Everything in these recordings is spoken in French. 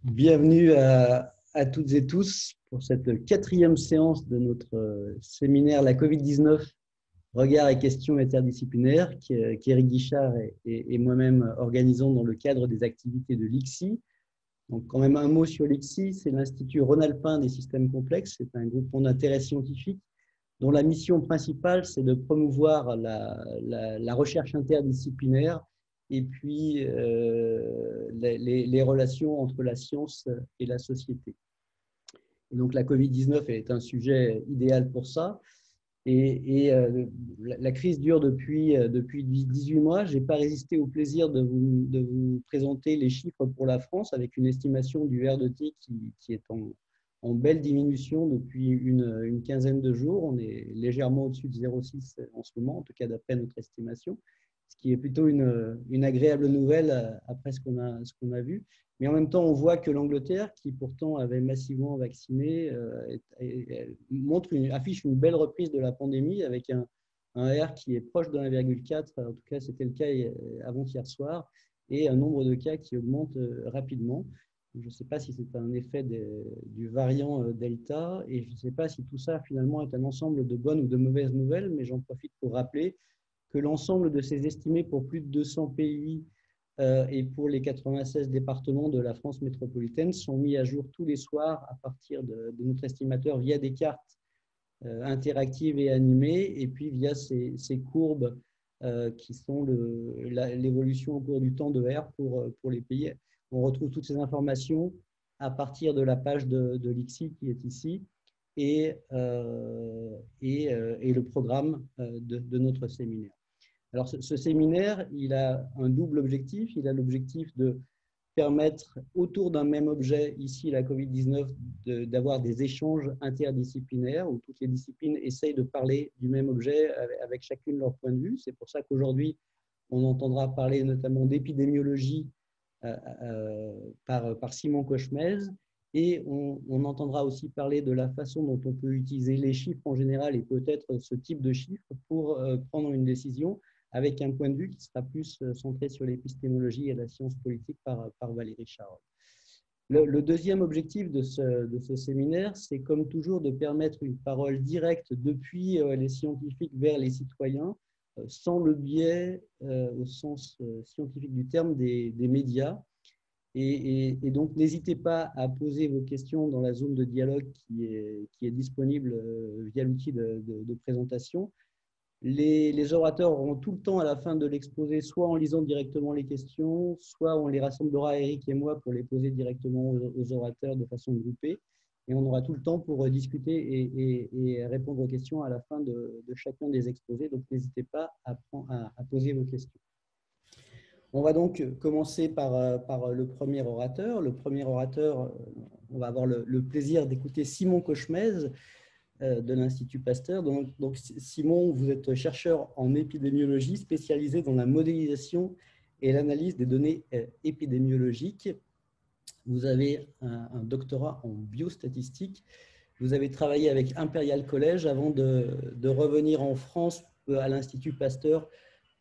Bienvenue à toutes et tous pour cette quatrième séance de notre séminaire La Covid-19, regards et questions interdisciplinaires qu'Éric Guichard et moi-même organisons dans le cadre des activités de l'ICSI. Donc quand même un mot sur l'ICSI, c'est l'Institut Rhône-Alpin des systèmes complexes. C'est un groupement d'intérêt scientifique dont la mission principale, c'est de promouvoir la recherche interdisciplinaire et puis les relations entre la science et la société. Et donc la Covid-19 est un sujet idéal pour ça. La crise dure depuis 18 mois. Je n'ai pas résisté au plaisir de vous présenter les chiffres pour la France avec une estimation du R2T qui est en belle diminution depuis une quinzaine de jours. On est légèrement au-dessus de 0,6 en ce moment, en tout cas d'après notre estimation, ce qui est plutôt une agréable nouvelle après ce qu'on a vu. Mais en même temps, on voit que l'Angleterre, qui pourtant avait massivement vacciné, affiche une belle reprise de la pandémie avec un R qui est proche de 1,4. En tout cas, c'était le cas avant-hier soir, et un nombre de cas qui augmente rapidement. Je ne sais pas si c'est un effet du variant Delta, et je ne sais pas si tout ça finalement est un ensemble de bonnes ou de mauvaises nouvelles, mais j'en profite pour rappeler que l'ensemble de ces estimés pour plus de 200 pays et pour les 96 départements de la France métropolitaine sont mis à jour tous les soirs à partir de notre estimateur via des cartes interactives et animées, et puis via ces courbes qui sont l'évolution au cours du temps de R pour les pays. On retrouve toutes ces informations à partir de la page de l'ICSI qui est ici et le programme de notre séminaire. Alors, ce séminaire, il a un double objectif. Il a l'objectif de permettre, autour d'un même objet, ici la Covid-19, d'avoir des échanges interdisciplinaires où toutes les disciplines essayent de parler du même objet avec chacune leur point de vue. C'est pour ça qu'aujourd'hui, on entendra parler notamment d'épidémiologie par Simon Kochmez, et on entendra aussi parler de la façon dont on peut utiliser les chiffres en général et peut-être ce type de chiffres pour prendre une décision, avec un point de vue qui sera plus centré sur l'épistémologie et la science politique par Valérie Charol. Le deuxième objectif de ce séminaire, c'est comme toujours de permettre une parole directe depuis les scientifiques vers les citoyens, sans le biais, au sens scientifique du terme, des médias. Et donc, n'hésitez pas à poser vos questions dans la zone de dialogue qui est disponible via l'outil de présentation. Les orateurs auront tout le temps à la fin de l'exposé, soit en lisant directement les questions, soit on les rassemblera, Eric et moi, pour les poser directement aux orateurs de façon groupée. Et on aura tout le temps pour discuter et répondre aux questions à la fin de chacun des exposés. Donc, n'hésitez pas à poser vos questions. On va donc commencer par le premier orateur. Le premier orateur, on va avoir le plaisir d'écouter Simon Kochmez de l'Institut Pasteur. Donc, Simon, vous êtes chercheur en épidémiologie spécialisé dans la modélisation et l'analyse des données épidémiologiques. Vous avez un doctorat en biostatistique. Vous avez travaillé avec Imperial College avant de revenir en France à l'Institut Pasteur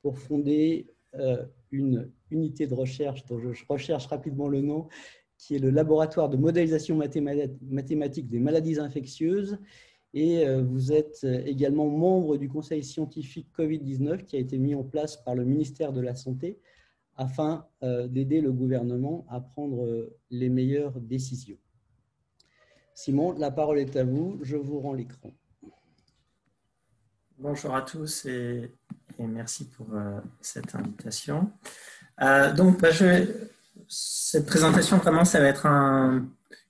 pour fonder une unité de recherche dont je recherche rapidement le nom, qui est le laboratoire de modélisation mathématique des maladies infectieuses. Et vous êtes également membre du conseil scientifique Covid-19 qui a été mis en place par le ministère de la Santé afin d'aider le gouvernement à prendre les meilleures décisions. Simon, la parole est à vous. Je vous rends l'écran. Bonjour à tous et merci pour cette invitation. Cette présentation, vraiment, ça va être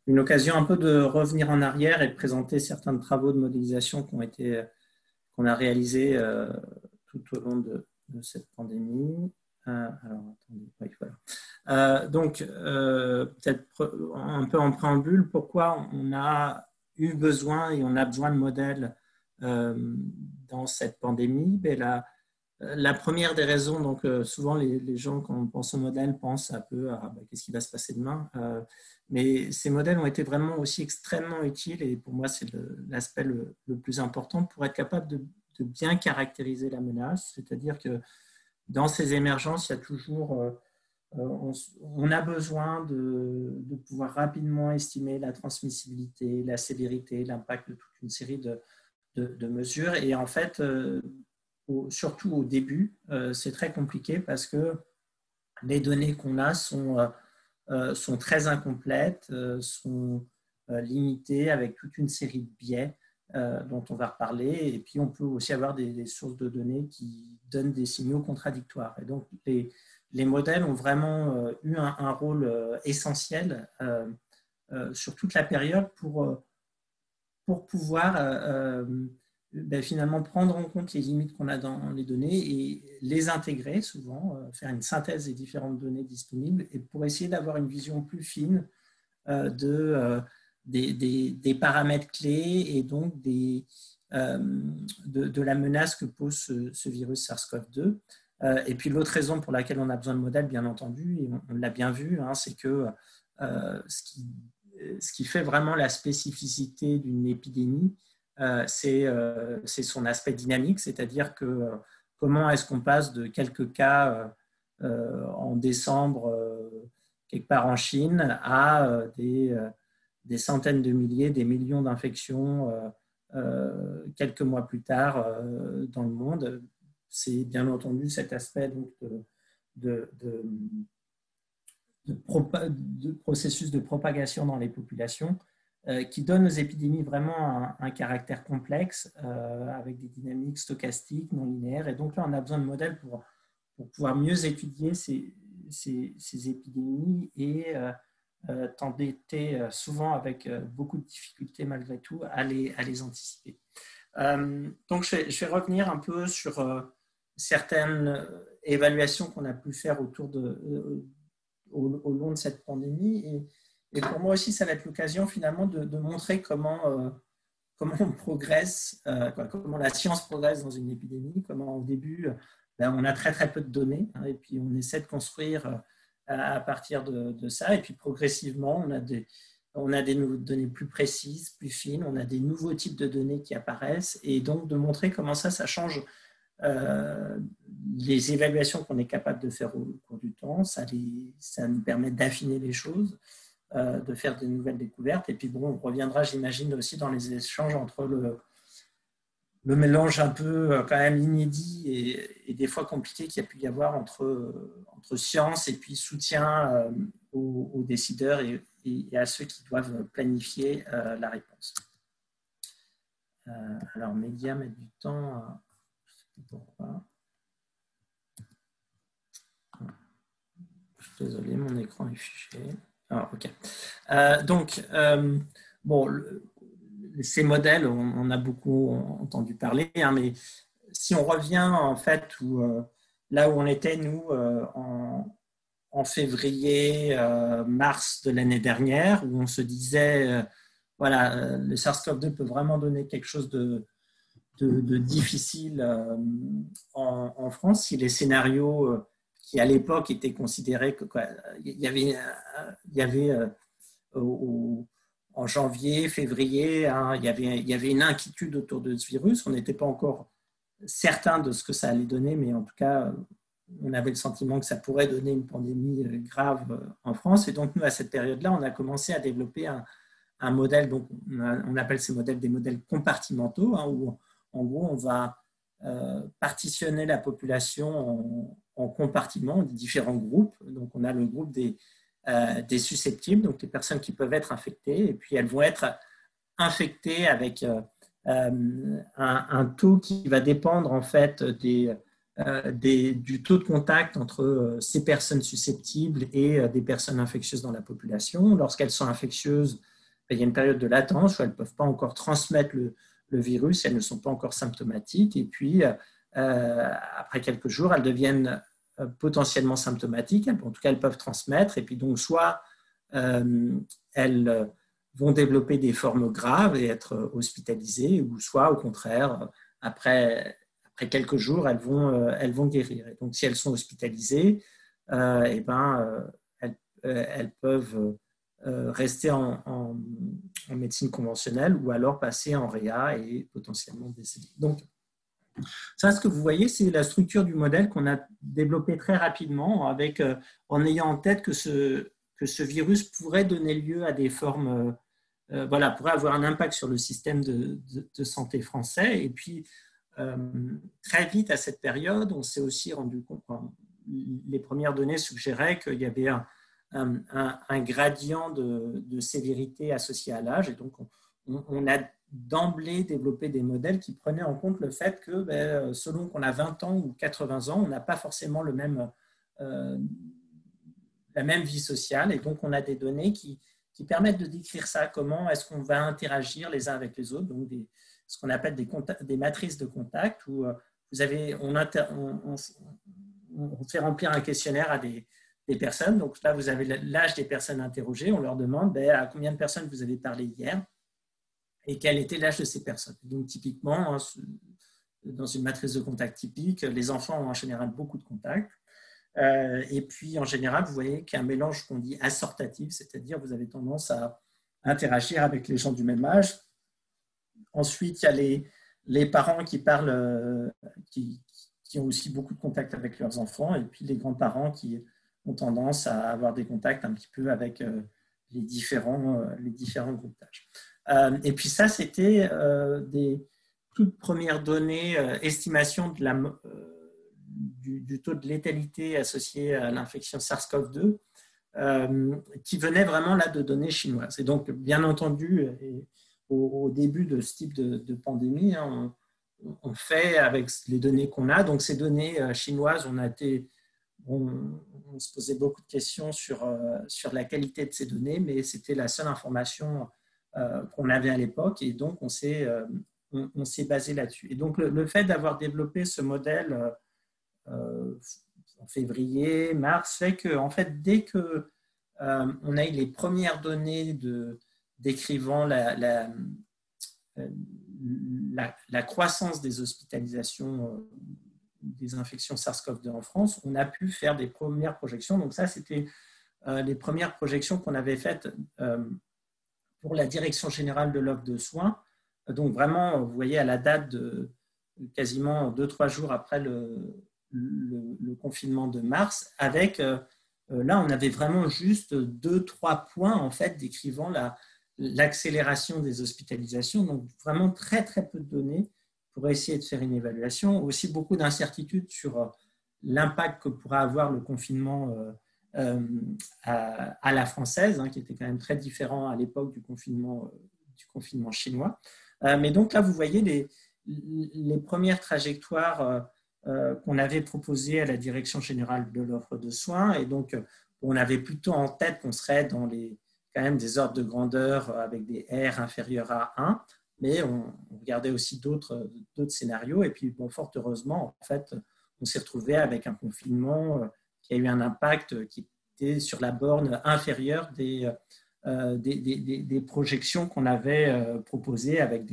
une occasion un peu de revenir en arrière et de présenter certains travaux de modélisation qu'on a réalisés tout au long de cette pandémie. Peut-être un peu en préambule, pourquoi on a eu besoin et on a besoin de modèles dans cette pandémie. La première des raisons, donc souvent les gens quand on pense au modèle pensent un peu à qu'est-ce qui va se passer demain, mais ces modèles ont été vraiment aussi extrêmement utiles et pour moi c'est l'aspect le plus important pour être capable de bien caractériser la menace, c'est-à-dire que dans ces émergences il y a toujours on a besoin de pouvoir rapidement estimer la transmissibilité, la sévérité, l'impact de toute une série de mesures. Et en fait, surtout au début, c'est très compliqué parce que les données qu'on a sont très incomplètes, sont limitées avec toute une série de biais dont on va reparler. Et puis, on peut aussi avoir des sources de données qui donnent des signaux contradictoires. Et donc, les modèles ont vraiment eu un rôle essentiel sur toute la période pour pouvoir finalement prendre en compte les limites qu'on a dans les données et les intégrer souvent, faire une synthèse des différentes données disponibles et pour essayer d'avoir une vision plus fine des paramètres clés et donc de la menace que pose ce virus SARS-CoV-2. Et puis l'autre raison pour laquelle on a besoin de modèles, bien entendu, et on l'a bien vu, c'est que ce qui fait vraiment la spécificité d'une épidémie, c'est son aspect dynamique, c'est-à-dire que comment est-ce qu'on passe de quelques cas en décembre, quelque part en Chine, à des centaines de milliers, des millions d'infections quelques mois plus tard dans le monde. C'est bien entendu cet aspect donc, de processus de propagation dans les populations qui donne aux épidémies vraiment un caractère complexe avec des dynamiques stochastiques, non linéaires. Et donc là, on a besoin de modèles pour pouvoir mieux étudier ces épidémies et tenter souvent avec beaucoup de difficultés malgré tout à les anticiper. Donc je vais revenir un peu sur certaines évaluations qu'on a pu faire au long de cette pandémie. Et pour moi aussi, ça va être l'occasion finalement de montrer comment on progresse, comment la science progresse dans une épidémie, comment au début, on a très très peu de données, et puis on essaie de construire à partir de ça, et puis progressivement, on a des données plus précises, plus fines, on a des nouveaux types de données qui apparaissent, et donc de montrer comment ça change les évaluations qu'on est capable de faire au cours du temps, ça nous permet d'affiner les choses, de faire de nouvelles découvertes. Et puis bon, on reviendra, j'imagine, aussi dans les échanges entre le mélange un peu quand même inédit et des fois compliqué qu'il y a pu y avoir entre science et puis soutien aux décideurs et à ceux qui doivent planifier la réponse. Alors, médias mettent du temps à... Pourquoi. Je suis désolé, mon écran est fiché. Ah, ok. Donc, bon, ces modèles, on a beaucoup entendu parler, mais si on revient en fait là où on était, nous, en février, mars de l'année dernière, où on se disait, voilà, le SARS-CoV-2 peut vraiment donner quelque chose de difficile en France, si les scénarios qui à l'époque étaient considérés que il y avait en janvier, février, il y avait une inquiétude autour de ce virus. On n'était pas encore certain de ce que ça allait donner, mais en tout cas, on avait le sentiment que ça pourrait donner une pandémie grave en France. Et donc, nous, à cette période-là, on a commencé à développer un modèle, donc on appelle ces modèles des modèles compartimentaux, où en gros, on va partitionner la population en compartiments, des différents groupes. Donc, on a le groupe des susceptibles, donc les personnes qui peuvent être infectées, et puis elles vont être infectées avec un taux qui va dépendre en fait du taux de contact entre ces personnes susceptibles et des personnes infectieuses dans la population. Lorsqu'elles sont infectieuses, il y a une période de latence où elles ne peuvent pas encore transmettre le virus, elles ne sont pas encore symptomatiques, et puis après quelques jours, elles deviennent potentiellement symptomatiques, en tout cas elles peuvent transmettre, et puis donc soit elles vont développer des formes graves et être hospitalisées, ou soit au contraire, après quelques jours, elles vont guérir. Et donc si elles sont hospitalisées, elles peuvent rester en médecine conventionnelle ou alors passer en réa et potentiellement décéder. Donc, Ça, ce que vous voyez, c'est la structure du modèle qu'on a développé très rapidement en ayant en tête que ce virus pourrait donner lieu à des formes, pourrait avoir un impact sur le système de santé français. Et puis, très vite à cette période, on s'est aussi rendu compte, les premières données suggéraient qu'il y avait un gradient de sévérité associé à l'âge. Et donc, on a d'emblée développer des modèles qui prenaient en compte le fait que selon qu'on a 20 ans ou 80 ans, on n'a pas forcément la même vie sociale. Et donc, on a des données qui permettent de décrire ça, comment est-ce qu'on va interagir les uns avec les autres, donc ce qu'on appelle des matrices de contact, où on fait remplir un questionnaire à des personnes. Donc là, vous avez l'âge des personnes interrogées. On leur demande à combien de personnes vous avez parlé hier et quel était l'âge de ces personnes. Donc, typiquement, dans une matrice de contact typique, les enfants ont en général beaucoup de contacts. Et puis, en général, vous voyez qu'il y a un mélange qu'on dit assortatif, c'est-à-dire vous avez tendance à interagir avec les gens du même âge. Ensuite, il y a les parents qui parlent, qui ont aussi beaucoup de contacts avec leurs enfants, et puis les grands-parents qui ont tendance à avoir des contacts un petit peu avec les différents groupes d'âge. Et puis ça, c'était des toutes premières données, estimation du taux de létalité associé à l'infection SARS-CoV-2, qui venait vraiment là de données chinoises. Et donc, bien entendu, au début de ce type de pandémie, on fait avec les données qu'on a. Donc, ces données chinoises, on se posait beaucoup de questions sur la qualité de ces données, mais c'était la seule information qu'on avait à l'époque, et donc on s'est basé là-dessus. Et donc, le fait d'avoir développé ce modèle en février, mars, fait que, en fait, dès que on a eu les premières données décrivant la croissance des hospitalisations des infections SARS-CoV-2 en France, on a pu faire des premières projections. Donc ça, c'était les premières projections qu'on avait faites pour la Direction générale de l'offre de soins. Donc vraiment, vous voyez, à la date de quasiment 2-3 jours après le confinement de mars, avec, là, on avait vraiment juste 2-3 points, en fait, décrivant l'accélération des hospitalisations. Donc vraiment très, très peu de données pour essayer de faire une évaluation. Aussi beaucoup d'incertitudes sur l'impact que pourrait avoir le confinement à la française, qui était quand même très différent à l'époque du confinement chinois. Mais donc là, vous voyez les premières trajectoires qu'on avait proposées à la Direction générale de l'offre de soins. Et donc, on avait plutôt en tête qu'on serait dans quand même des ordres de grandeur avec des R inférieurs à 1. Mais on regardait aussi d'autres scénarios. Et puis, fort heureusement, en fait, on s'est retrouvé avec un confinement qui a eu un impact qui était sur la borne inférieure des projections qu'on avait proposées, avec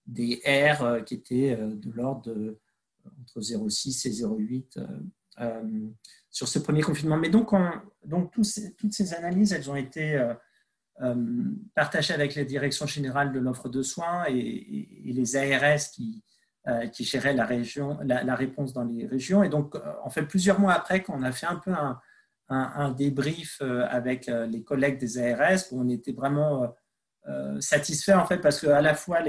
des R qui étaient de l'ordre entre 0,6 et 0,8 sur ce premier confinement. Mais donc toutes ces analyses, elles ont été partagées avec la Direction générale de l'offre de soins et les ARS qui géraient la réponse dans les régions. Et donc, en fait, plusieurs mois après, quand on a fait un peu un débrief avec les collègues des ARS, où on était vraiment satisfaits, en fait, parce qu'à la fois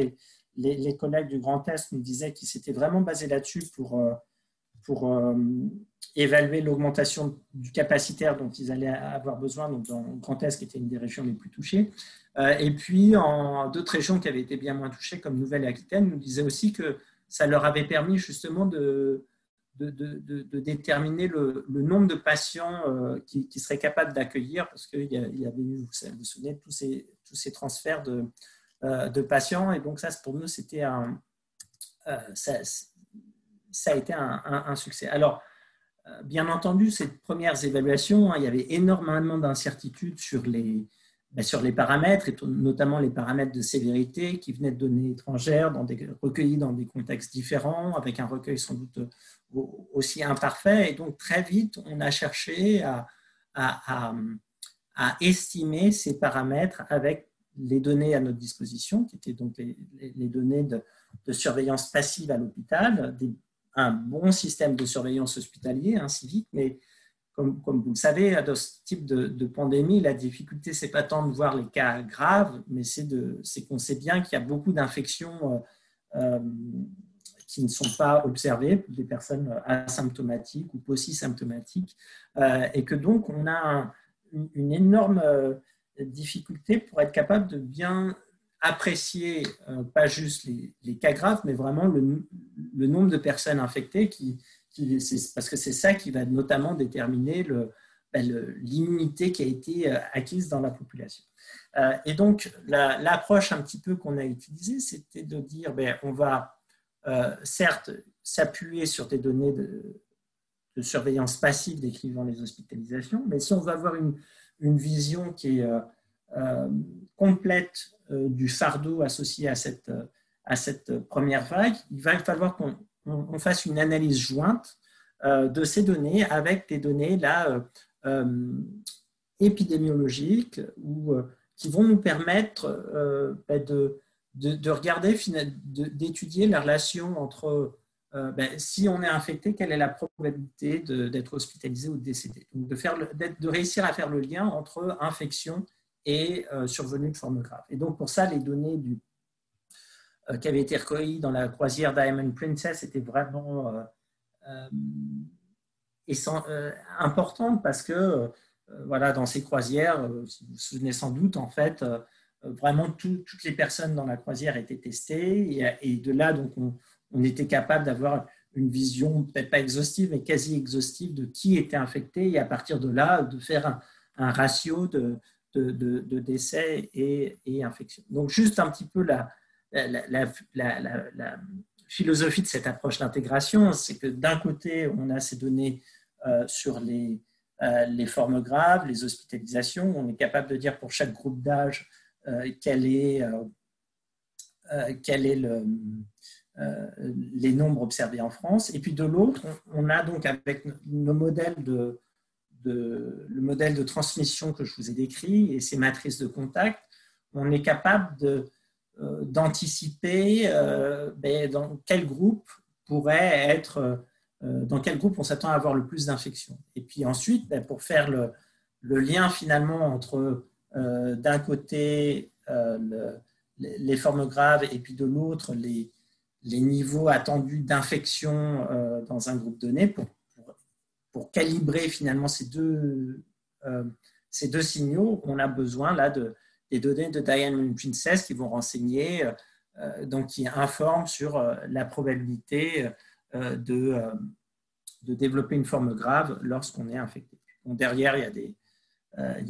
les collègues du Grand Est nous disaient qu'ils s'étaient vraiment basés là-dessus pour évaluer l'augmentation du capacitaire dont ils allaient avoir besoin, donc dans le Grand Est, qui était une des régions les plus touchées. Et puis, en d'autres régions qui avaient été bien moins touchées, comme Nouvelle-Aquitaine, nous disaient aussi que ça leur avait permis justement de déterminer le nombre de patients qui seraient capables d'accueillir, parce qu'il y avait eu, vous vous souvenez, tous ces transferts de patients. Et donc ça, pour nous, c'était ça a été un succès. Alors, bien entendu, ces premières évaluations, il y avait énormément d'incertitudes sur les paramètres, et notamment les paramètres de sévérité qui venaient de données étrangères, recueillis dans des contextes différents, avec un recueil sans doute aussi imparfait. Et donc, très vite, on a cherché à estimer ces paramètres avec les données à notre disposition, qui étaient donc les données de surveillance passive à l'hôpital, un bon système de surveillance hospitalier, civique, mais comme vous le savez, dans ce type de pandémie, la difficulté, ce n'est pas tant de voir les cas graves, mais c'est qu'on sait bien qu'il y a beaucoup d'infections qui ne sont pas observées pour des personnes asymptomatiques ou paucisymptomatiques, et que donc on a une énorme difficulté pour être capable de bien apprécier pas juste les cas graves, mais vraiment le nombre de personnes infectées parce que c'est ça qui va notamment déterminer l'immunité qui a été acquise dans la population. Et donc, l'approche un petit peu qu'on a utilisée, c'était de dire, on va certes s'appuyer sur des données de surveillance passive décrivant les hospitalisations, mais si on veut avoir une vision qui est complète du fardeau associé à cette première vague, il va falloir qu'on fasse une analyse jointe de ces données avec des données épidémiologiques qui vont nous permettre de regarder, d'étudier la relation entre si on est infecté, quelle est la probabilité d'être hospitalisé ou de décéder. Donc de réussir à faire le lien entre infection et survenue de forme grave. Et donc pour ça, les données qui avaient été recueillies dans la croisière Diamond Princess étaient vraiment importantes parce que voilà, dans ces croisières, vous vous souvenez sans doute, en fait, vraiment toutes les personnes dans la croisière étaient testées et de là, donc, on était capable d'avoir une vision peut-être pas exhaustive, mais quasi exhaustive de qui était infecté et à partir de là, de faire un ratio de décès et infection. Donc, juste un petit peu la philosophie de cette approche d'intégration, c'est que d'un côté, on a ces données sur les formes graves, les hospitalisations. On est capable de dire pour chaque groupe d'âge quel est les nombres observés en France. Et puis de l'autre, on a donc avec nos modèles le modèle de transmission que je vous ai décrit et ces matrices de contact, on est capable d'anticiper dans quel groupe pourrait être, dans quel groupe on s'attend à avoir le plus d'infections. Et puis ensuite, pour faire le lien finalement entre d'un côté les formes graves et puis de l'autre les niveaux attendus d'infection dans un groupe donné pour calibrer finalement ces deux signaux, on a besoin là des données de Diamond Princess qui vont renseigner, donc qui informent sur la probabilité de développer une forme grave lorsqu'on est infecté. Donc derrière, il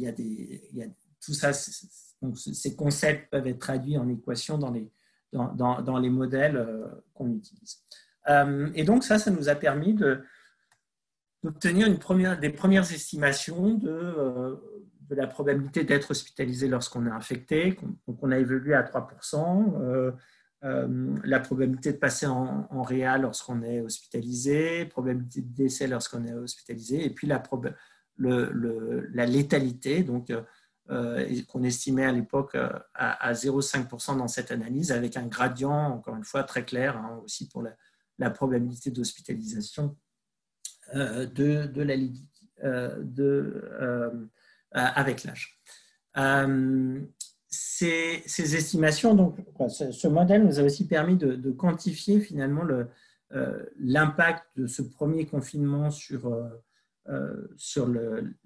y a tout ça. Donc ces concepts peuvent être traduits en équations dans les modèles qu'on utilise. Et donc ça nous a permis d'obtenir des premières estimations de la probabilité d'être hospitalisé lorsqu'on est infecté. Donc on a évolué à 3%, la probabilité de passer en réa lorsqu'on est hospitalisé, probabilité de décès lorsqu'on est hospitalisé, et puis la létalité, donc qu'on estimait à l'époque à 0,5% dans cette analyse, avec un gradient, encore une fois, très clair, aussi pour la probabilité d'hospitalisation avec l'âge. Ces estimations, donc, ce modèle nous a aussi permis de quantifier finalement l'impact de ce premier confinement sur le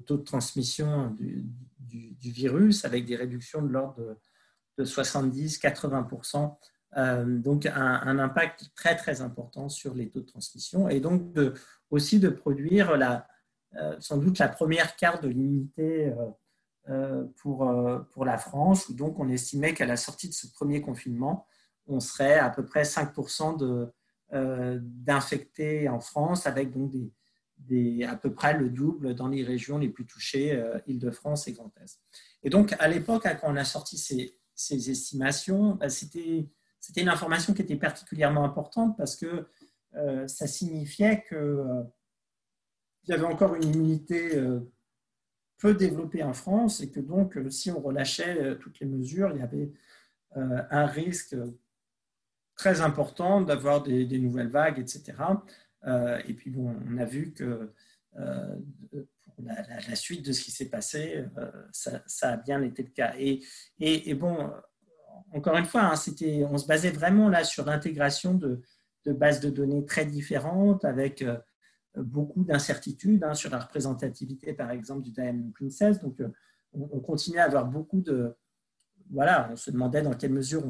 taux de transmission du virus, avec des réductions de l'ordre de 70-80%. Donc un impact très très important sur les taux de transmission et donc aussi de produire sans doute la première carte de l'immunité pour la France, où donc on estimait qu'à la sortie de ce premier confinement, on serait à peu près 5% d'infectés en France, avec donc à peu près le double dans les régions les plus touchées, Île-de-France et Grand Est. Et donc à l'époque, quand on a sorti ces estimations, c'était une information qui était particulièrement importante parce que ça signifiait qu'il y avait encore une immunité peu développée en France et que donc si on relâchait toutes les mesures, il y avait un risque très important d'avoir des nouvelles vagues, etc. Et puis, bon, on a vu que pour la suite de ce qui s'est passé, ça a bien été le cas. Et bon, encore une fois, hein, on se basait vraiment là sur l'intégration de bases de données très différentes avec beaucoup d'incertitudes hein, sur la représentativité, par exemple, du Diamond Princess. Donc, on continuait à avoir beaucoup de... Voilà, on se demandait dans quelle mesure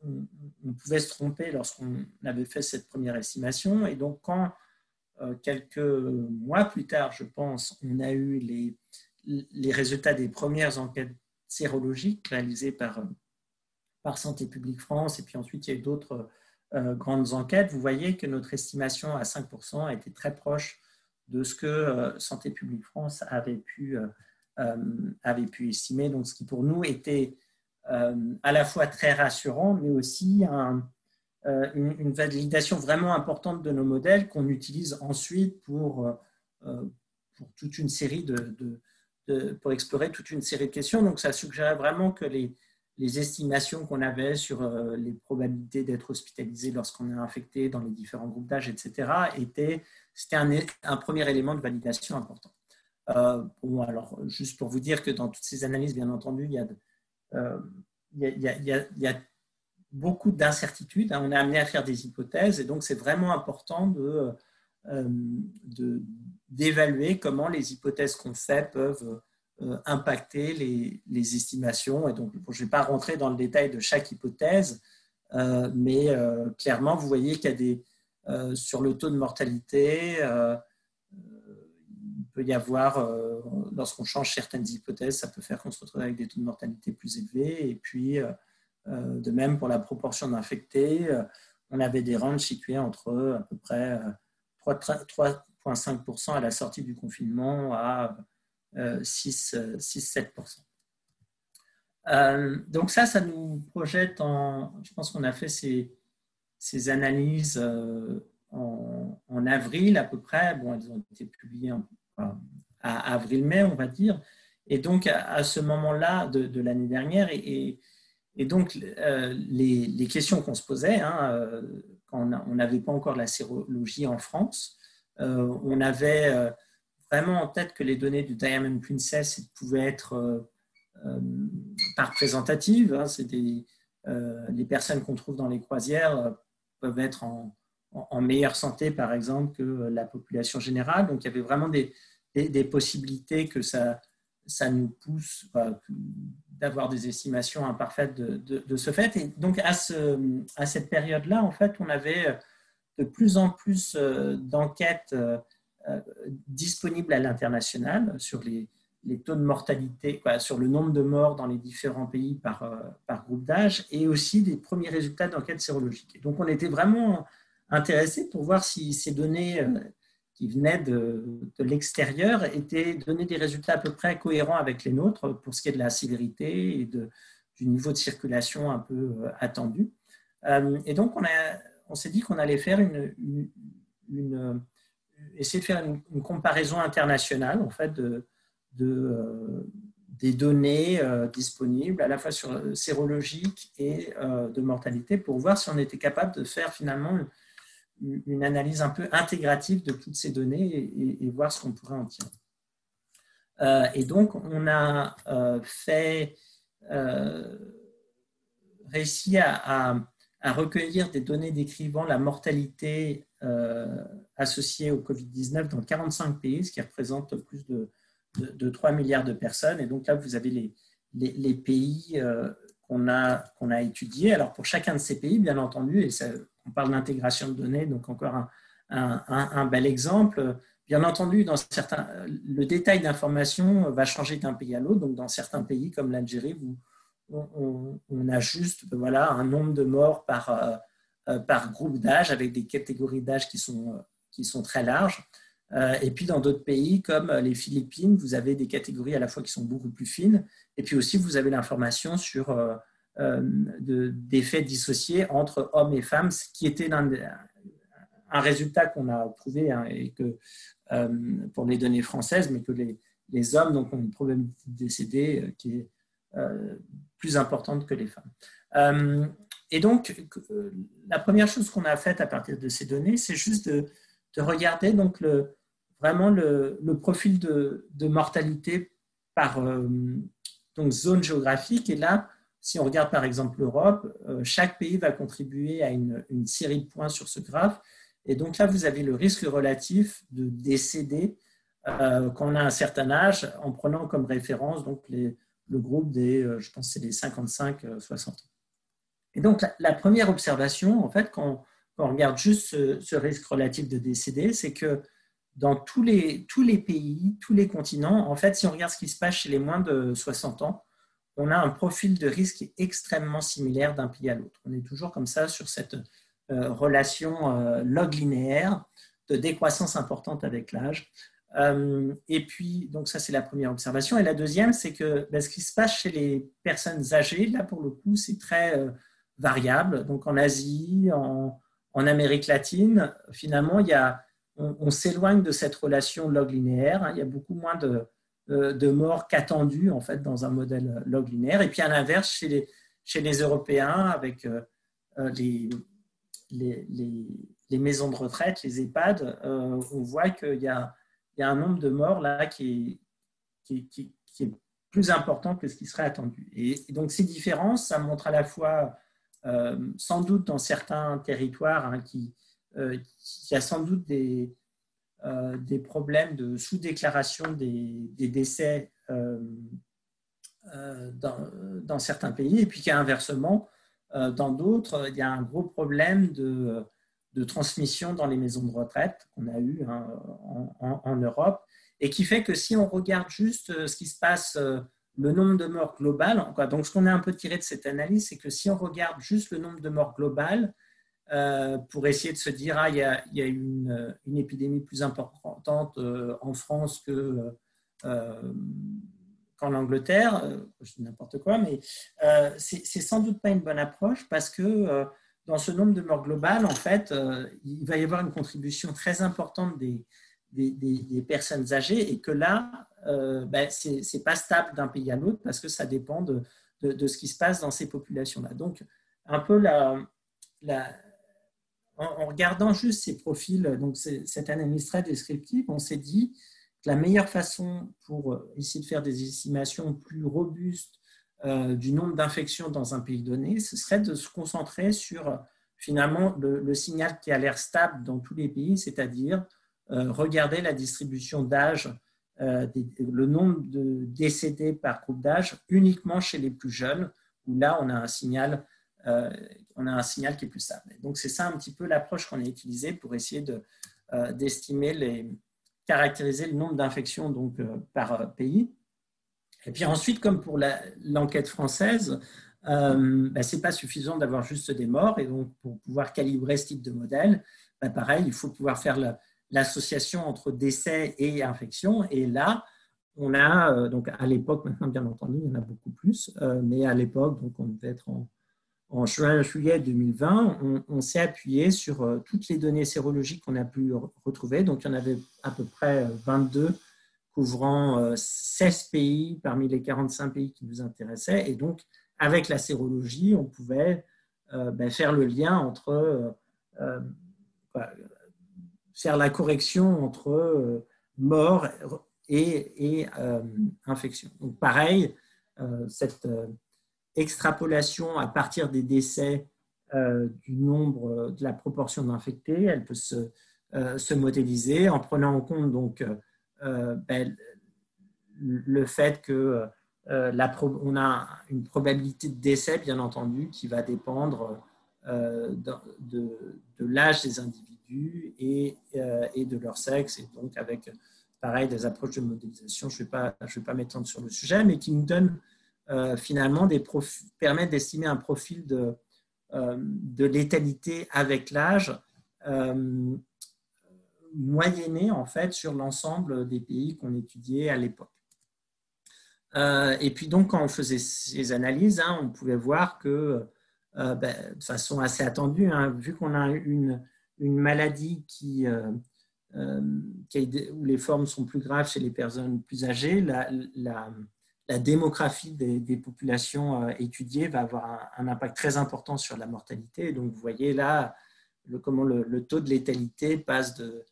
on pouvait se tromper lorsqu'on avait fait cette première estimation. Et donc, quand quelques mois plus tard, je pense, on a eu les résultats des premières enquêtes sérologiques réalisées par Santé publique France, et puis ensuite, il y a eu d'autres grandes enquêtes, vous voyez que notre estimation à 5% était très proche de ce que Santé publique France avait pu estimer. Donc, ce qui pour nous était à la fois très rassurant, mais aussi une validation vraiment importante de nos modèles qu'on utilise ensuite pour toute une série pour explorer toute une série de questions. Donc, ça suggérait vraiment que les estimations qu'on avait sur les probabilités d'être hospitalisé lorsqu'on est infecté dans les différents groupes d'âge, etc., c'était un premier élément de validation important. Bon, alors, juste pour vous dire que dans toutes ces analyses, bien entendu, il y a beaucoup d'incertitudes. On est amené à faire des hypothèses et donc c'est vraiment important d'évaluer comment les hypothèses qu'on fait peuvent impacter les estimations. Et donc, je ne vais pas rentrer dans le détail de chaque hypothèse, mais clairement, vous voyez qu'il y a sur le taux de mortalité, il peut y avoir, lorsqu'on change certaines hypothèses, ça peut faire qu'on se retrouve avec des taux de mortalité plus élevés. Et puis, de même, pour la proportion d'infectés, on avait des ranges situées entre à peu près 3,5% à la sortie du confinement à 6-7%. Donc ça nous projette je pense qu'on a fait ces analyses en avril à peu près. Bon, elles ont été publiées à avril-mai, on va dire. Et donc, à ce moment-là de l'année dernière, et donc, les questions qu'on se posait, hein, quand on n'avait pas encore la sérologie en France, on avait vraiment en tête que les données du Diamond Princess pouvaient être pas représentatives. Hein, les personnes qu'on trouve dans les croisières peuvent être en meilleure santé, par exemple, que la population générale. Donc, il y avait vraiment des possibilités que ça nous pousse d'avoir des estimations imparfaites de ce fait. Et donc, à cette période-là, en fait, on avait de plus en plus d'enquêtes disponibles à l'international sur les taux de mortalité, sur le nombre de morts dans les différents pays par groupe d'âge, et aussi des premiers résultats d'enquêtes sérologiques. Et donc, on était vraiment intéressés pour voir si ces données qui venaient de l'extérieur donnaient des résultats à peu près cohérents avec les nôtres pour ce qui est de la sévérité et du niveau de circulation un peu attendu. Et donc, on s'est dit qu'on allait faire essayer de faire une comparaison internationale en fait, des données disponibles à la fois sur sérologique et de mortalité pour voir si on était capable de faire finalement une analyse un peu intégrative de toutes ces données et voir ce qu'on pourrait en tirer. Et donc, on a réussi à recueillir des données décrivant la mortalité associée au Covid-19 dans 45 pays, ce qui représente plus de 3 milliards de personnes. Et donc là, vous avez les pays qu'on a étudiés. Alors, pour chacun de ces pays, bien entendu, et on parle d'intégration de données, donc encore un bel exemple. Bien entendu, le détail d'information va changer d'un pays à l'autre. Donc, dans certains pays, comme l'Algérie, on a juste un nombre de morts par groupe d'âge, avec des catégories d'âge qui sont très larges. Et puis, dans d'autres pays, comme les Philippines, vous avez des catégories à la fois qui sont beaucoup plus fines. Et puis aussi, vous avez l'information sur des faits dissociés entre hommes et femmes, ce qui était un résultat qu'on a trouvé hein, et que, pour les données françaises, mais que les hommes donc, ont une probabilité de décéder qui est plus importante que les femmes. Et donc, la première chose qu'on a faite à partir de ces données, c'est juste de regarder donc vraiment le profil de mortalité par donc zone géographique. Et là, si on regarde par exemple l'Europe, chaque pays va contribuer à une série de points sur ce graphe. Et donc là, vous avez le risque relatif de décéder quand on a un certain âge, en prenant comme référence donc le groupe des, je pense, c'est les 55-60 ans. Et donc la première observation, en fait, quand on regarde juste ce risque relatif de décéder, c'est que dans tous les pays, tous les continents, en fait, si on regarde ce qui se passe chez les moins de 60 ans, on a un profil de risque extrêmement similaire d'un pays à l'autre. On est toujours comme ça sur cette relation log linéaire de décroissance importante avec l'âge. Et puis, donc ça, c'est la première observation. Et la deuxième, c'est que ce qui se passe chez les personnes âgées, là, pour le coup, c'est très variable. Donc, en Asie, en Amérique latine, finalement, on s'éloigne de cette relation log linéaire. Il y a beaucoup moins de morts qu'attendu, en fait, dans un modèle log linéaire. Et puis, à l'inverse, chez les Européens, avec les maisons de retraite, les EHPAD, on voit qu'il y a un nombre de morts là qui est plus important que ce qui serait attendu. Et donc, ces différences, ça montre à la fois, sans doute dans certains territoires, qu'il y a sans doute des problèmes de sous-déclaration des décès dans certains pays, et puis qu'inversement, dans d'autres, il y a un gros problème de transmission dans les maisons de retraite qu'on a eu en Europe, et qui fait que si on regarde juste ce qui se passe, le nombre de morts global, donc ce qu'on a un peu tiré de cette analyse, c'est que si on regarde juste le nombre de morts global, pour essayer de se dire il y a une épidémie plus importante en France qu'en Angleterre, je dis n'importe quoi, mais c'est sans doute pas une bonne approche, parce que dans ce nombre de morts globales, en fait, il va y avoir une contribution très importante des personnes âgées, et que là, c'est pas stable d'un pays à l'autre, parce que ça dépend de ce qui se passe dans ces populations-là. Donc, un peu en regardant juste ces profils, donc cette analyse très descriptive, on s'est dit que la meilleure façon pour essayer de faire des estimations plus robustes du nombre d'infections dans un pays donné, ce serait de se concentrer sur finalement le signal qui a l'air stable dans tous les pays, c'est-à-dire regarder la distribution d'âge, le nombre de décédés par groupe d'âge uniquement chez les plus jeunes, où là on a un signal qui est plus stable. Donc c'est ça un petit peu l'approche qu'on a utilisée pour essayer d'estimer caractériser le nombre d'infections donc par pays. Et puis ensuite, comme pour l'enquête française, c'est pas suffisant d'avoir juste des morts, et donc pour pouvoir calibrer ce type de modèle, pareil, il faut pouvoir faire l'association entre décès et infection. Et là, on a, donc à l'époque, maintenant bien entendu, il y en a beaucoup plus, mais à l'époque, donc on devait être en juin-juillet 2020, on s'est appuyé sur toutes les données sérologiques qu'on a pu retrouver. Donc, il y en avait à peu près 22, couvrant 16 pays parmi les 45 pays qui nous intéressaient. Et donc, avec la sérologie, on pouvait faire le lien entre, faire la correction entre mort et infection. Donc, pareil, cette extrapolation à partir des décès du nombre, de la proportion d'infectés, elle peut se modéliser en prenant en compte donc le fait que on a une probabilité de décès, bien entendu, qui va dépendre de l'âge des individus et de leur sexe, et donc avec pareil des approches de modélisation. Je ne vais pas m'étendre sur le sujet, mais qui nous donnent finalement permettent d'estimer un profil de létalité avec l'âge moyenné en fait sur l'ensemble des pays qu'on étudiait à l'époque. Et puis donc quand on faisait ces analyses, on pouvait voir que de façon assez attendue, vu qu'on a une maladie où les formes sont plus graves chez les personnes plus âgées, la démographie des populations étudiées va avoir un impact très important sur la mortalité. Donc, vous voyez là comment le taux de létalité passe de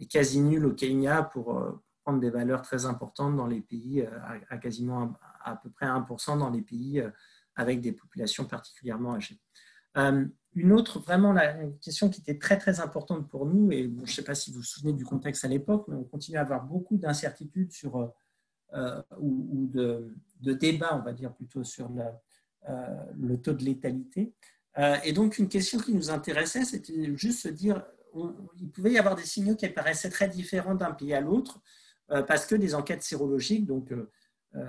quasi nul au Kenya pour prendre des valeurs très importantes dans les pays, à quasiment à peu près 1% dans les pays avec des populations particulièrement âgées. Une autre, vraiment, une question qui était très, très importante pour nous, et bon, je ne sais pas si vous vous souvenez du contexte à l'époque, mais on continue à avoir beaucoup d'incertitudes sur, ou de débats, on va dire plutôt, sur le taux de létalité. Et donc, une question qui nous intéressait, c'était juste se dire, il pouvait y avoir des signaux qui paraissaient très différents d'un pays à l'autre, parce que des enquêtes sérologiques, donc, vous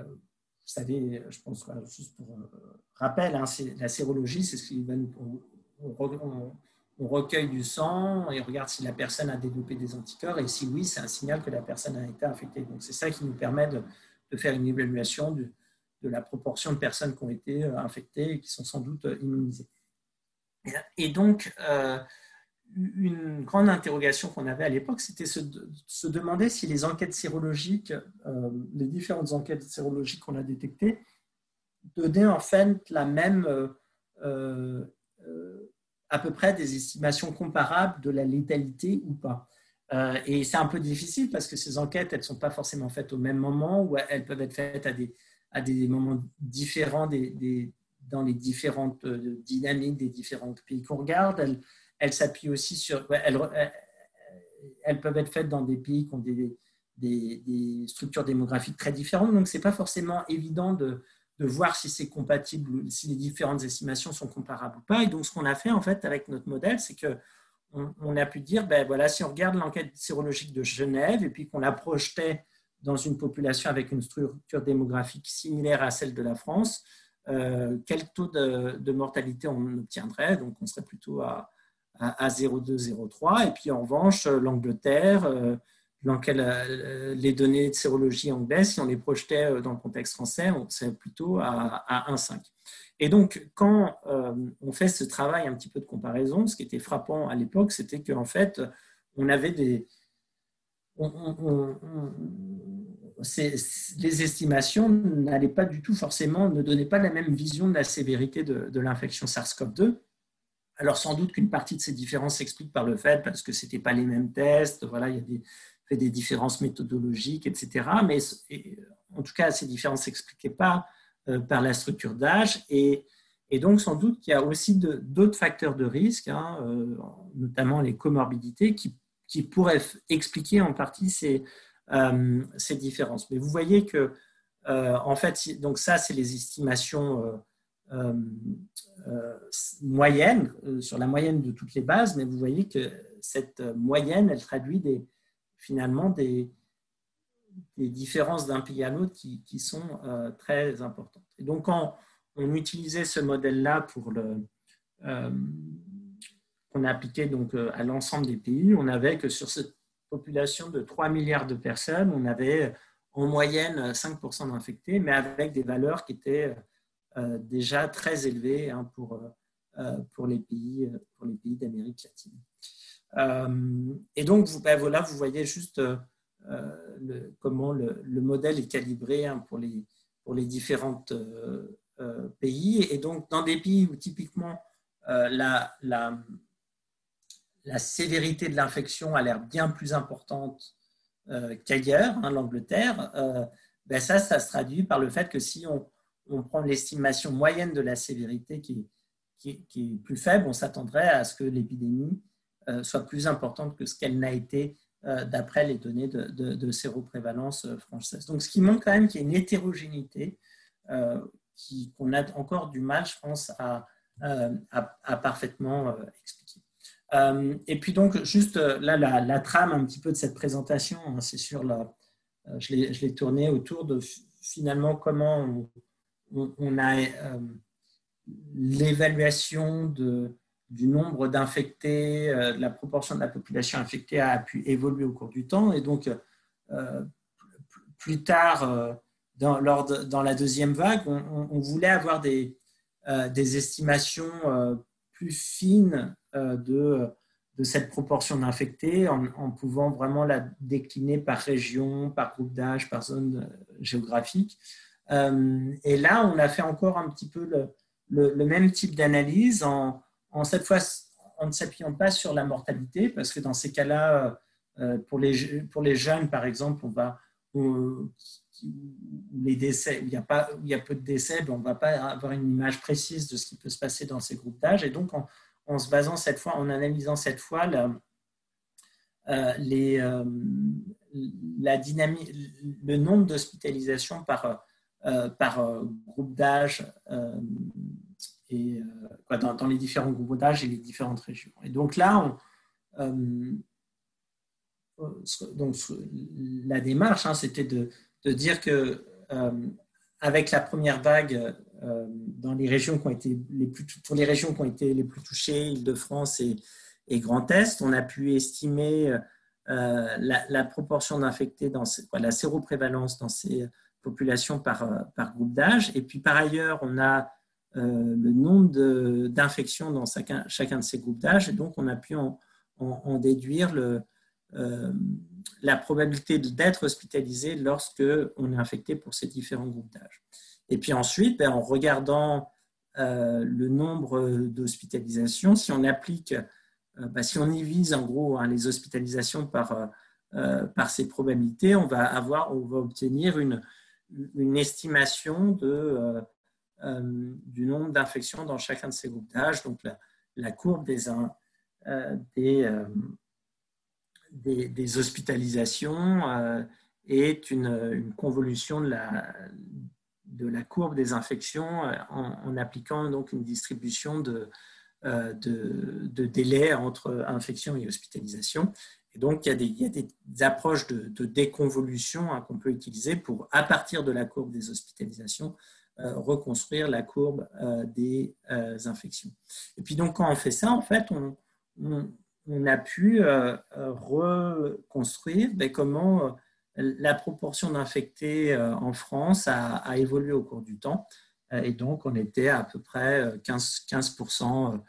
savez, je pense, juste pour rappel, hein, la sérologie, c'est ce qui va nous... On recueille du sang et on regarde si la personne a développé des anticorps, et si oui, c'est un signal que la personne a été infectée. Donc, c'est ça qui nous permet de faire une évaluation de la proportion de personnes qui ont été infectées et qui sont sans doute immunisées. Et donc, une grande interrogation qu'on avait à l'époque, c'était se demander si les enquêtes sérologiques, les différentes enquêtes sérologiques qu'on a détectées, donnaient en fait la même, à peu près des estimations comparables de la létalité ou pas. Et c'est un peu difficile parce que ces enquêtes, elles ne sont pas forcément faites au même moment, ou elles peuvent être faites à des moments différents dans les différentes dynamiques des différents pays qu'on regarde. Elles s'appuient aussi sur... Elles peuvent être faites dans des pays qui ont des structures démographiques très différentes, donc ce n'est pas forcément évident de voir si c'est compatible, si les différentes estimations sont comparables ou pas. Et donc, ce qu'on a fait, en fait, avec notre modèle, c'est qu'on a pu dire, ben voilà, si on regarde l'enquête sérologique de Genève et puis qu'on la projetait dans une population avec une structure démographique similaire à celle de la France, quel taux de mortalité on obtiendrait? Donc, on serait plutôt à 0,2, 0,3. Et puis, en revanche, l'Angleterre, les données de sérologie anglaise, si on les projetait dans le contexte français, on serait plutôt à 1,5. Et donc, quand on fait ce travail un petit peu de comparaison, ce qui était frappant à l'époque, c'était qu'en fait, on avait les estimations n'allaient pas du tout forcément, ne donnaient pas la même vision de la sévérité de l'infection SARS-CoV-2. Alors, sans doute qu'une partie de ces différences s'explique par le fait, parce que ce n'étaient pas les mêmes tests, voilà, il y a des différences méthodologiques, etc. Mais en tout cas, ces différences ne s'expliquaient pas par la structure d'âge. Et donc, sans doute qu'il y a aussi d'autres facteurs de risque, hein, notamment les comorbidités, qui pourraient expliquer en partie ces différences. Mais vous voyez que, en fait, donc ça, c'est les estimations moyenne, sur la moyenne de toutes les bases, mais vous voyez que cette moyenne, elle traduit finalement des différences d'un pays à l'autre qui sont très importantes. Et donc, quand on utilisait ce modèle-là qu'on a appliqué donc à l'ensemble des pays, on avait que sur cette population de 3 milliards de personnes, on avait en moyenne 5% d'infectés, mais avec des valeurs qui étaient déjà très élevées, hein, pour les pays d'Amérique latine. Et donc, voilà, vous voyez juste comment le modèle est calibré, hein, pour les différents pays. Et donc, dans des pays où typiquement la sévérité de l'infection a l'air bien plus importante qu'ailleurs, hein, l'Angleterre, ça se traduit par le fait que si on prend l'estimation moyenne de la sévérité qui est plus faible, on s'attendrait à ce que l'épidémie soit plus importante que ce qu'elle n'a été d'après les données de séroprévalence française. Donc, ce qui montre quand même qu'il y a une hétérogénéité qu'on a encore du mal, je pense, à parfaitement expliquer. Et puis donc, juste là, la trame un petit peu de cette présentation, hein, c'est sur je l'ai tournée autour de finalement comment on a l'évaluation du nombre d'infectés, la proportion de la population infectée a pu évoluer au cours du temps. Et donc, plus tard, dans la deuxième vague, on voulait avoir des estimations plus fines de cette proportion d'infectés en pouvant vraiment la décliner par région, par groupe d'âge, par zone géographique. Et là, on a fait encore un petit peu le même type d'analyse cette fois en ne s'appuyant pas sur la mortalité, parce que dans ces cas-là, pour les jeunes, par exemple, les décès, il y a peu de décès, on ne va pas avoir une image précise de ce qui peut se passer dans ces groupes d'âge. Et donc, en se basant cette fois, en analysant cette fois la dynamique, le nombre d'hospitalisations par groupe d'âge dans les différents groupes d'âge et les différentes régions. Et donc là, la démarche, c'était de dire que avec la première vague, dans les régions qui ont été pour les régions qui ont été les plus touchées, Île-de-France et Grand Est, on a pu estimer la proportion d'infectés la séroprévalence dans ces populations par groupe d'âge. Et puis par ailleurs, on a le nombre d'infections dans chacun de ces groupes d'âge, et donc on a pu en déduire la probabilité d'être hospitalisé lorsque on est infecté pour ces différents groupes d'âge. Et puis ensuite, en regardant le nombre d'hospitalisations, si on applique, si on divise en gros les hospitalisations par ces probabilités, on va obtenir une estimation du nombre d'infections dans chacun de ces groupes d'âge. Donc la courbe des hospitalisations est une convolution de la courbe des infections en appliquant donc une distribution de délai entre infection et hospitalisation. Et donc, il y a des approches de déconvolution qu'on peut utiliser pour, à partir de la courbe des hospitalisations, reconstruire la courbe des infections. Et puis, donc, quand on fait ça, en fait, on a pu reconstruire comment la proportion d'infectés en France a évolué au cours du temps. Et donc, on était à peu près 15%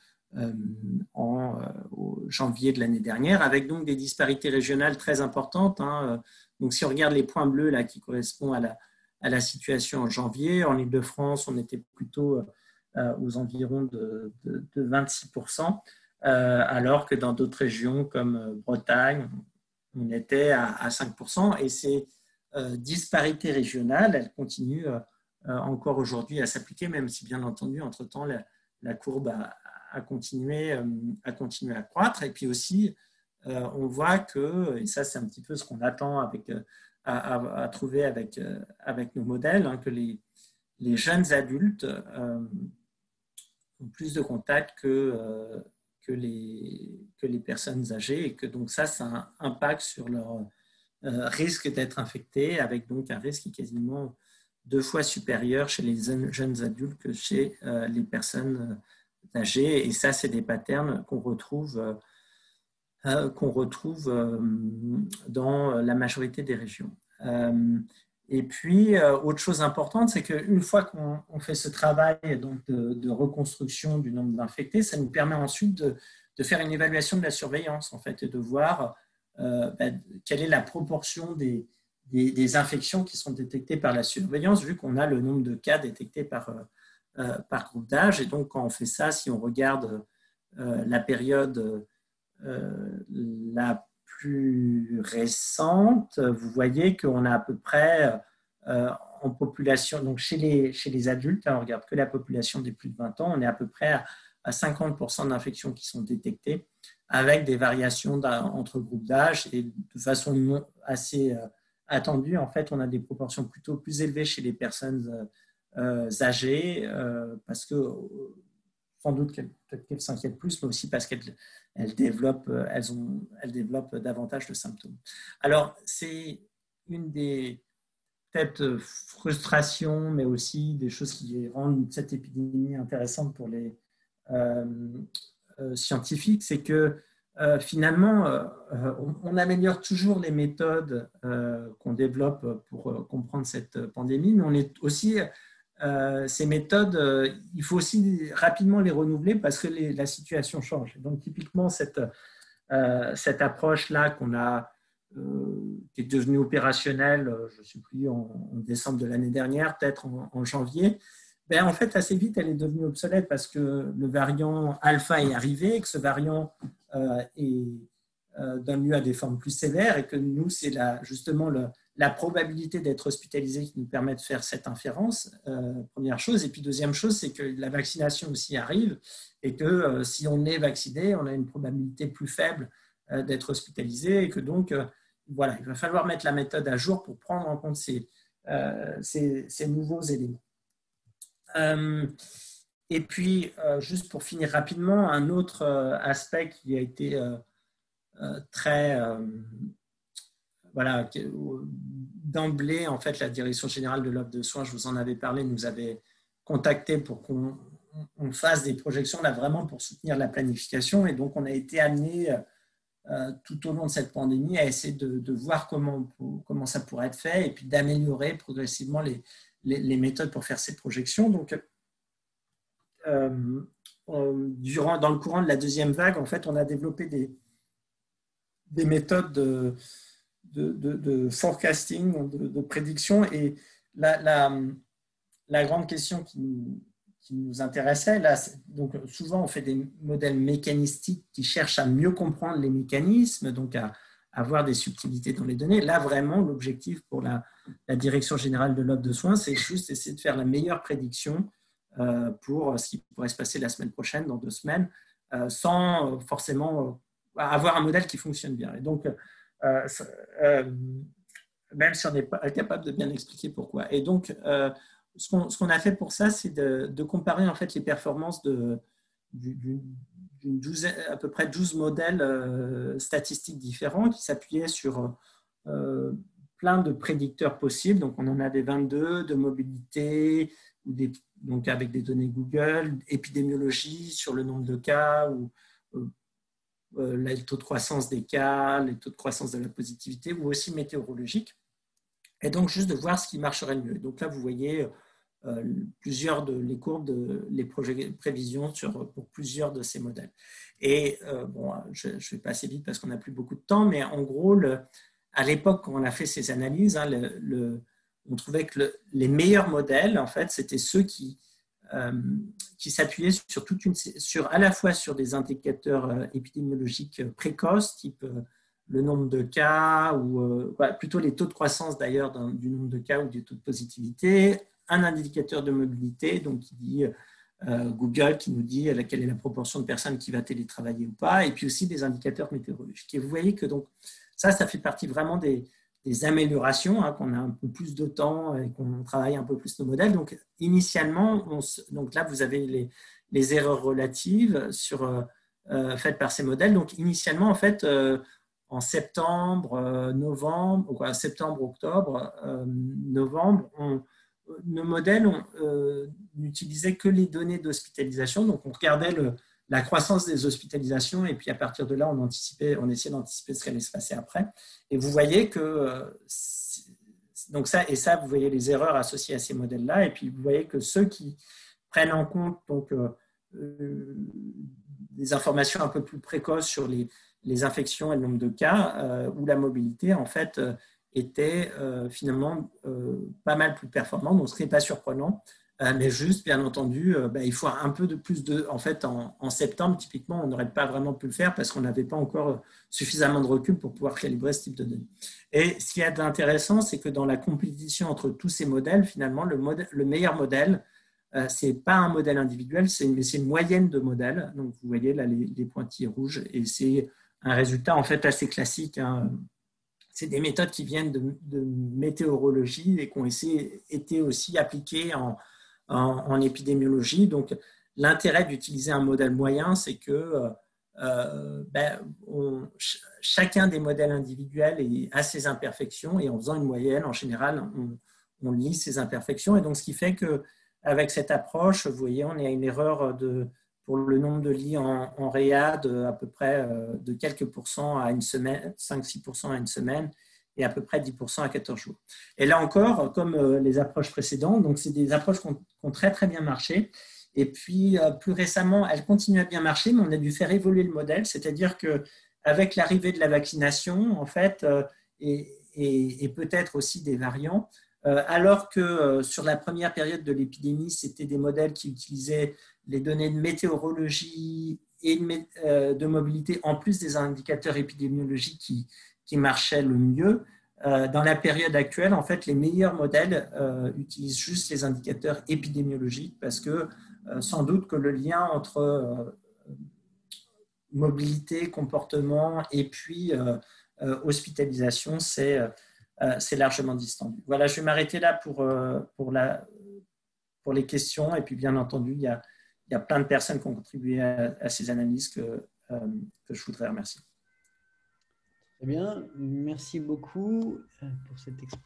au janvier de l'année dernière, avec donc des disparités régionales très importantes. Donc, si on regarde les points bleus là, qui correspondent à la situation en janvier, en Île-de-France, on était plutôt aux environs de 26%, alors que dans d'autres régions comme Bretagne, on était à 5%. Et ces disparités régionales, elles continuent encore aujourd'hui à s'appliquer, même si bien entendu, entre-temps, la courbe a continué à croître. Et puis aussi, on voit que, et ça c'est un petit peu ce qu'on attend à trouver avec nos modèles, que les jeunes adultes ont plus de contacts que les personnes âgées, et que donc ça a un impact sur leur risque d'être infecté, avec donc un risque qui est quasiment 2 fois supérieur chez les jeunes adultes que chez les personnes âgées. Et ça, c'est des patterns qu'on retrouve dans la majorité des régions. Et puis, autre chose importante, c'est qu'une fois qu'on fait ce travail donc de reconstruction du nombre d'infectés, ça nous permet ensuite de faire une évaluation de la surveillance, en fait, et de voir quelle est la proportion des infections qui sont détectées par la surveillance, vu qu'on a le nombre de cas détectés par groupe d'âge. Et donc, quand on fait ça, si on regarde la période la plus récente, vous voyez qu'on a à peu près en population, donc chez les adultes, on ne regarde que la population des plus de 20 ans, on est à peu près à 50% d'infections qui sont détectées, avec des variations entre groupes d'âge, et de façon assez attendue, en fait, on a des proportions plutôt plus élevées chez les personnes âgées, parce que sans doute peut-être qu'elles s'inquiètent plus, mais aussi parce qu'elles développent davantage de symptômes. Alors, c'est une des peut-être frustrations, mais aussi des choses qui rendent cette épidémie intéressante pour les scientifiques, c'est que finalement, on améliore toujours les méthodes qu'on développe pour comprendre cette pandémie, mais on est aussi ces méthodes, il faut aussi rapidement les renouveler parce que la situation change. Donc, typiquement, cette approche-là qu'on a qui est devenu opérationnel, je ne sais plus, en décembre de l'année dernière, peut-être en janvier, ben, en fait, assez vite, elle est devenue obsolète parce que le variant alpha est arrivé et que ce variant donne lieu à des formes plus sévères et que nous, c'est justement la probabilité d'être hospitalisé qui nous permet de faire cette inférence, première chose. Et puis, deuxième chose, c'est que la vaccination aussi arrive et que si on est vacciné, on a une probabilité plus faible d'être hospitalisé et que donc, voilà, il va falloir mettre la méthode à jour pour prendre en compte ces nouveaux éléments. Et puis, juste pour finir rapidement, un autre aspect qui a été très... voilà, d'emblée, en fait, la Direction générale de l'offre de soins, je vous en avais parlé, nous avait contacté pour qu'on fasse des projections là vraiment pour soutenir la planification. Et donc, on a été amené tout au long de cette pandémie à essayer de voir comment ça pourrait être fait et puis d'améliorer progressivement les méthodes pour faire ces projections. Donc, dans le courant de la deuxième vague, en fait, on a développé des méthodes de forecasting, de prédiction. Et la grande question qui nous intéressait, là, donc souvent on fait des modèles mécanistiques qui cherchent à mieux comprendre les mécanismes, donc à avoir des subtilités dans les données. Là, vraiment, l'objectif pour la Direction générale de l'offre de soins, c'est juste essayer de faire la meilleure prédiction pour ce qui pourrait se passer la semaine prochaine, dans 2 semaines, sans forcément avoir un modèle qui fonctionne bien. Et donc, même si on n'est pas capable de bien expliquer pourquoi. Et donc, ce qu'on a fait pour ça, c'est de comparer en fait les performances à peu près 12 modèles statistiques différents qui s'appuyaient sur plein de prédicteurs possibles. Donc, on en avait 22 de mobilité, donc avec des données Google, épidémiologie sur le nombre de cas, ou le taux de croissance des cas, les taux de croissance de la positivité, ou aussi météorologique. Et donc, juste de voir ce qui marcherait le mieux. Donc là, vous voyez plusieurs les courbes, les prévisions pour plusieurs de ces modèles. Et bon, je vais passer vite parce qu'on n'a plus beaucoup de temps, mais en gros, à l'époque, quand on a fait ces analyses, on trouvait que les meilleurs modèles, en fait, c'était ceux qui s'appuyaient à la fois sur des indicateurs épidémiologiques précoces, type le nombre de cas, ou plutôt les taux de croissance d'ailleurs du nombre de cas ou du taux de positivité, un indicateur de mobilité, donc qui dit Google, qui nous dit quelle est la proportion de personnes qui va télétravailler ou pas, et puis aussi des indicateurs météorologiques. Et vous voyez que donc, ça fait partie vraiment des améliorations, qu'on a un peu plus de temps et qu'on travaille un peu plus nos modèles. Donc, initialement, donc là, vous avez les erreurs relatives faites par ces modèles. Donc, initialement, en fait, en septembre, septembre, octobre, novembre, nos modèles n'utilisaient que les données d'hospitalisation. Donc, on regardait la croissance des hospitalisations et puis à partir de là, on essayait d'anticiper ce qui allait se passer après. Et vous voyez que donc ça, vous voyez les erreurs associées à ces modèles-là. Et puis, vous voyez que ceux qui prennent en compte donc, des informations un peu plus précoces sur les infections et le nombre de cas ou la mobilité, en fait, étaient finalement pas mal plus performants. Donc, ce n'est pas surprenant. Mais juste, bien entendu, il faut un peu de plus en fait, en septembre, typiquement, on n'aurait pas vraiment pu le faire parce qu'on n'avait pas encore suffisamment de recul pour pouvoir calibrer ce type de données. Et ce qui est intéressant, c'est que dans la compétition entre tous ces modèles, finalement, le meilleur modèle, ce n'est pas un modèle individuel, mais c'est une moyenne de modèles. Donc, vous voyez là les pointillés rouges et c'est un résultat en fait assez classique. C'est des méthodes qui viennent de météorologie et qui ont été aussi appliquées en épidémiologie. Donc, l'intérêt d'utiliser un modèle moyen, c'est que chacun des modèles individuels a ses imperfections et en faisant une moyenne, en général, on lit ces imperfections. Et donc, ce qui fait qu'avec cette approche, vous voyez, on est à une erreur pour le nombre de lits en réa à peu près de quelques pourcents à une semaine, 5-6% à une semaine, et à peu près 10% à 14 jours. Et là encore, comme les approches précédentes, donc c'est des approches qui ont très très bien marché. Et puis plus récemment, elles continuent à bien marcher, mais on a dû faire évoluer le modèle, c'est-à-dire qu'avec l'arrivée de la vaccination, en fait, et peut-être aussi des variants. Alors que sur la première période de l'épidémie, c'était des modèles qui utilisaient les données de météorologie et de mobilité, en plus des indicateurs épidémiologiques qui marchaient le mieux. Dans la période actuelle, en fait, les meilleurs modèles utilisent juste les indicateurs épidémiologiques parce que sans doute que le lien entre mobilité, comportement et puis hospitalisation, c'est largement distendu. Voilà, je vais m'arrêter là pour les questions. Et puis, bien entendu, il y a plein de personnes qui ont contribué à ces analyses que je voudrais remercier. Très bien, merci beaucoup pour cette exposition.